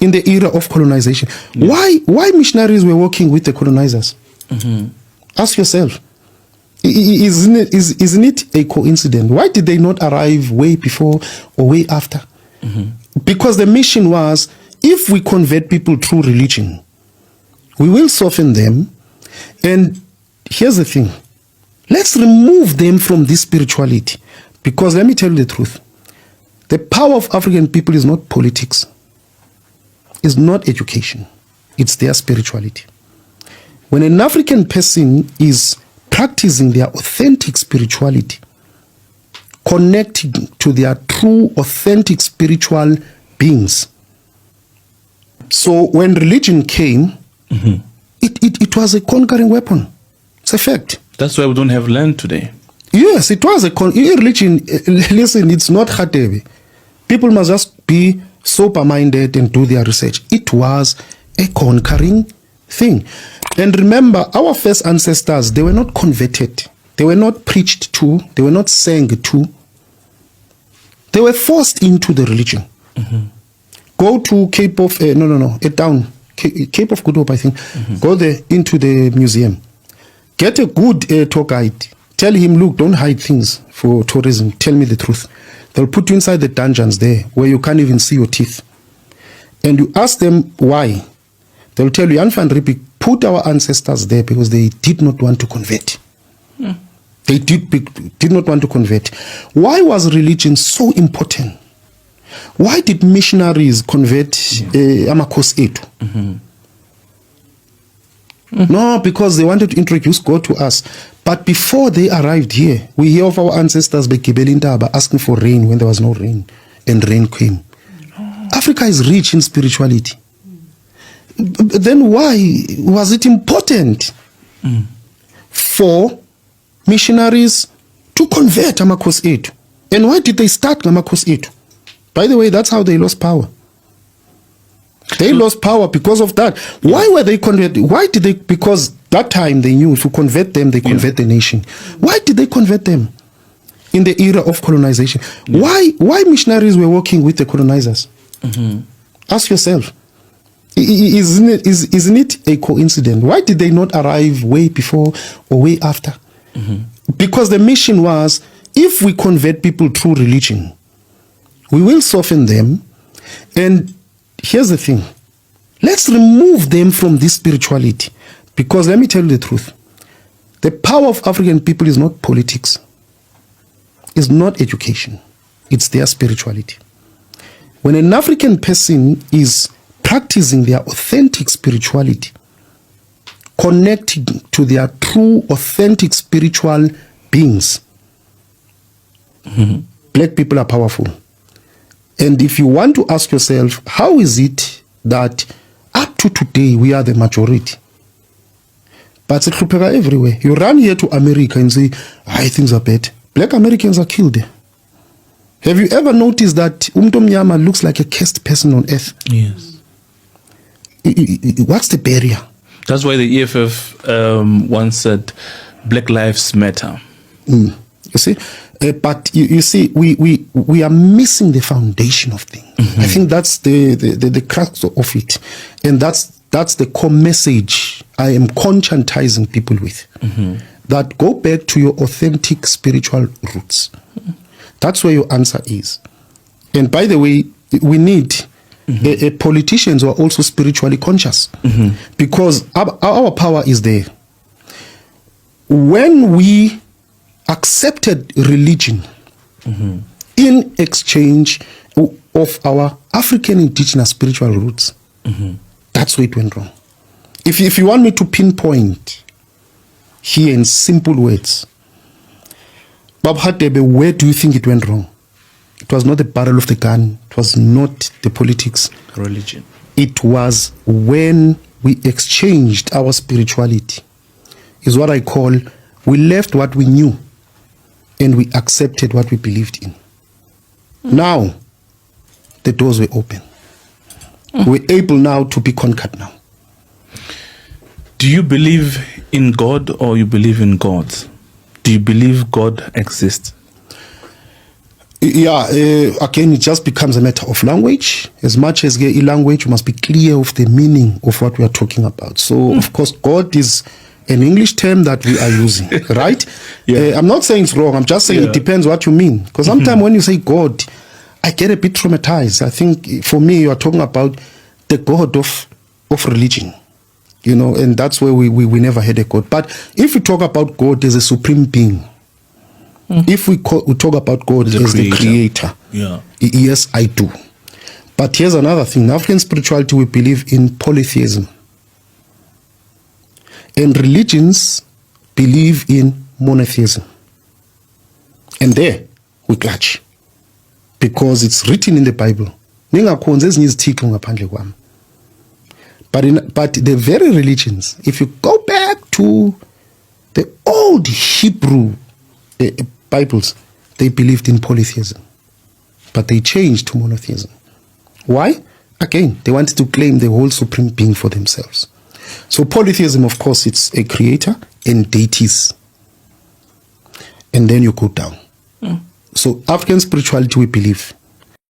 in the era of colonization. Yes. Why missionaries were working with the colonizers? Ask yourself. Isn't it a coincidence? Why did they not arrive way before or way after? Because the mission was, if we convert people through religion, we will soften them. And here's the thing. Let's remove them from this spirituality. Because let me tell you the truth. The power of African people is not politics. It's not education. It's their spirituality. When an African person is practicing their authentic spirituality, connecting to their true, authentic spiritual beings. So when religion came, it was a conquering weapon. It's a fact. That's why we don't have land today. Yes, it was a religion. Listen, it's not khatebi. People must just be sober-minded and do their research. It was a conquering thing. And remember, our first ancestors, they were not converted. They were not preached to. They were not sang to. They were forced into the religion. Go to Cape of, Cape of Good Hope, I think. Go there into the museum. Get a good tour guide. Tell him, look, don't hide things for tourism. Tell me the truth. They'll put you inside the dungeons there where you can't even see your teeth. And you ask them why. They'll tell you, Jan van Riebeeck put our ancestors there because they did not want to convert. They did not want to convert. Why was religion so important? Why did missionaries convert Amakosi Etu? No, because they wanted to introduce God to us. But before they arrived here, we hear of our ancestors asking for rain when there was no rain, and rain came. Africa is rich in spirituality. Then why was it important for missionaries to convert Amakosi Etu? And why did they start Amakosi Etu? By the way, that's how they lost power. They lost power because of that. Why were they converted? Why did they? Because that time they knew to convert them, they convert the nation. Why did they convert them in the era of colonization? Why missionaries were working with the colonizers? Ask yourself. Isn't it a coincidence? Why did they not arrive way before or way after? Because the mission was, if we convert people through religion, we will soften them. And here's the thing. Let's remove them from this spirituality. Because let me tell you the truth. The power of African people is not politics. It's not education. It's their spirituality. When an African person is practicing their authentic spirituality, connecting to their true, authentic spiritual beings, black people are powerful. And if you want to ask yourself, how is it that up to today we are the majority? But it's everywhere. You run here to America and say, things are bad. Black Americans are killed there. Have you ever noticed that Mnyama looks like a cursed person on earth? Yes. What's the barrier? That's why the EFF once said, Black Lives Matter. You see? But you see, we are missing the foundation of things. I think that's the crux of it. And that's the core message I am conscientizing people with. That go back to your authentic spiritual roots. That's where your answer is. And by the way, we need politicians who are also spiritually conscious. Because our power is there. When we accepted religion in exchange of our African indigenous spiritual roots, that's where it went wrong. If you want me to pinpoint here in simple words, Bab Hatebe, where do you think it went wrong? It was not the barrel of the gun. It was not the politics. Religion. It was when we exchanged our spirituality. Is what I call, we left what we knew and we accepted what we believed in. Now, the doors were open. We're able now to be conquered now. Do you believe in God or you believe in gods? Do you believe God exists? Yeah, again, it just becomes a matter of language. As much as language, you must be clear of the meaning of what we are talking about. So, of course, God is an English term that we are using, right? Yeah. I'm not saying it's wrong. I'm just saying it depends what you mean. Because sometimes when you say God, I get a bit traumatized. I think for me, you are talking about the God of religion, you know, and that's where we never had a God. But if we talk about God as a supreme being, if we talk about God as the creator, yes, I do. But here's another thing. In African spirituality, we believe in polytheism. And religions believe in monotheism. And there we clash. Because it's written in the Bible. But the very religions, if you go back to the old Hebrew Bibles, they believed in polytheism. But they changed to monotheism. Why? Again, they wanted to claim the whole supreme being for themselves. So polytheism, of course, it's a creator and deities. And then you go down. So African spirituality, we believe